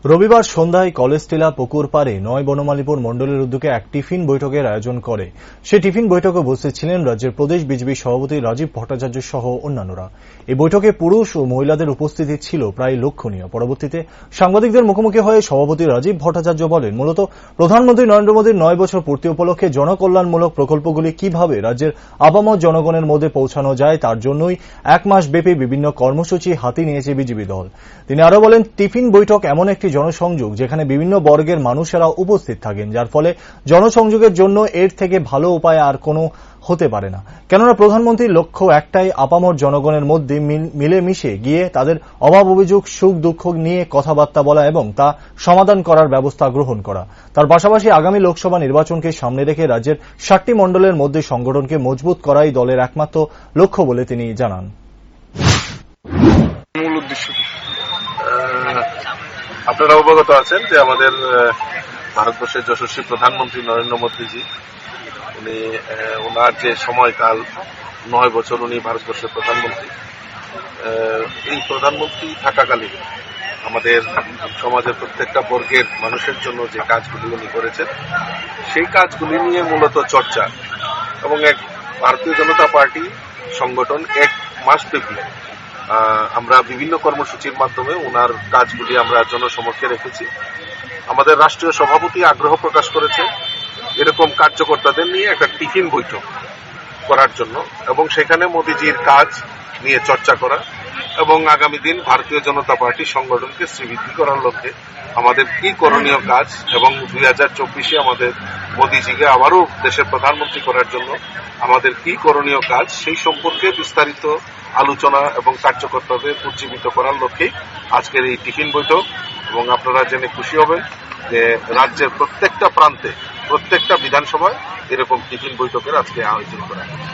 রবিবার সন্ধ্যায় কলেজ টিলা পুকুর পাড়ে নয় বনমালীপুর মণ্ডলের উদ্যোগে এক টিফিন বৈঠকের আয়োজন করে। সেই টিফিন বৈঠকে উপস্থিত ছিলেন রাজ্যের প্রদেশ বিজেপি সভাপতি রাজীব ভট্টাচার্য সহ অন্যান্যরা। এই বৈঠকে পুরুষ ও মহিলাদের উপস্থিতি ছিল প্রায় লক্ষণীয়। পরবর্তীতে সাংবাদিকদের মুখোমুখি হয়ে সভাপতি রাজীব ভট্টাচার্য বলেন, মূলত প্রধানমন্ত্রী নরেন্দ্র মোদীর 9 বছর পূর্তি উপলক্ষে জনকল্যাণমূলক প্রকল্পগুলি কিভাবে রাজ্যের আপামর জনগণের মধ্যে পৌঁছানো যায় তার জন্যই 1 মাস ব্যাপী বিভিন্ন কর্মসূচি হাতে নিয়েছে বিজেপি দল। তিনি আরো বলেন, টিফিন বৈঠক এমন একটি জনসংযোগ যেখানে বিভিন্ন বর্গের মানুষেরা উপস্থিত থাকেন, যার ফলে জনসংযোগের জন্য এর থেকে ভালো উপায় আর কোনো হতে পারে না। কেননা প্রধানমন্ত্রীর লক্ষ্য একটাই, আপামর জনগণের মধ্যে মিলেমিশে গিয়ে তাদের অভাব অভিযোগ সুখ দুঃখ নিয়ে কথাবার্তা বলা এবং তা সমাধান করার ব্যবস্থা গ্রহণ করা। তার পাশাপাশি আগামী লোকসভা নির্বাচনকে সামনে রেখে রাজ্যের 7টি মণ্ডলের মধ্যে সংগঠনকে মজবুত করাই দলের একমাত্র লক্ষ্য বলে তিনি জানান। মূল উদ্দেশ্য আপনারা অবগত আছেন যে আমাদের ভারতবর্ষের যশস্বী প্রধানমন্ত্রী নরেন্দ্র মোদীজি, উনি ওনার যে সময়কাল 9 বছর উনি ভারতবর্ষের প্রধানমন্ত্রী, এই প্রধানমন্ত্রী থাকাকালীন আমাদের সমাজের প্রত্যেকটা বর্গের মানুষের জন্য যে কাজগুলি উনি করেছেন সেই কাজগুলি নিয়ে মূলত চর্চা এবং এক ভারতীয় জনতা পার্টি সংগঠন 1 মাস ব্যাপী আমরা বিভিন্ন কর্মসূচির মাধ্যমে ওনার কাজগুলি আমরা জনসমক্ষে রেখেছি। আমাদের রাষ্ট্রীয় সভাপতি আগ্রহ প্রকাশ করেছে এরকম কার্যকর্তাদের নিয়ে একটা টিফিন বৈঠক করার জন্য এবং সেখানে মোদিজির কাজ নিয়ে চর্চা করা এবং আগামী দিন ভারতীয় জনতা পার্টি সংগঠনকে শ্রীবৃদ্ধি করার লক্ষ্যে আমাদের কি করণীয় কাজ এবং 2024-এ আমাদের মোদিজিকে আবারও দেশের প্রধানমন্ত্রী করার জন্য আমাদের কি করণীয় কাজ সেই সম্পর্কে বিস্তারিত আলোচনা এবং কার্যকর্তাদের উজ্জীবিত করার লক্ষ্যে আজকের এই টিফিন বৈঠক। এবং আপনারা জেনে খুশি হবেন যে রাজ্যের প্রত্যেকটা প্রান্তে প্রত্যেকটা বিধানসভায় এরকম টিফিন বৈঠকের আজকে আয়োজন করা হয়েছে।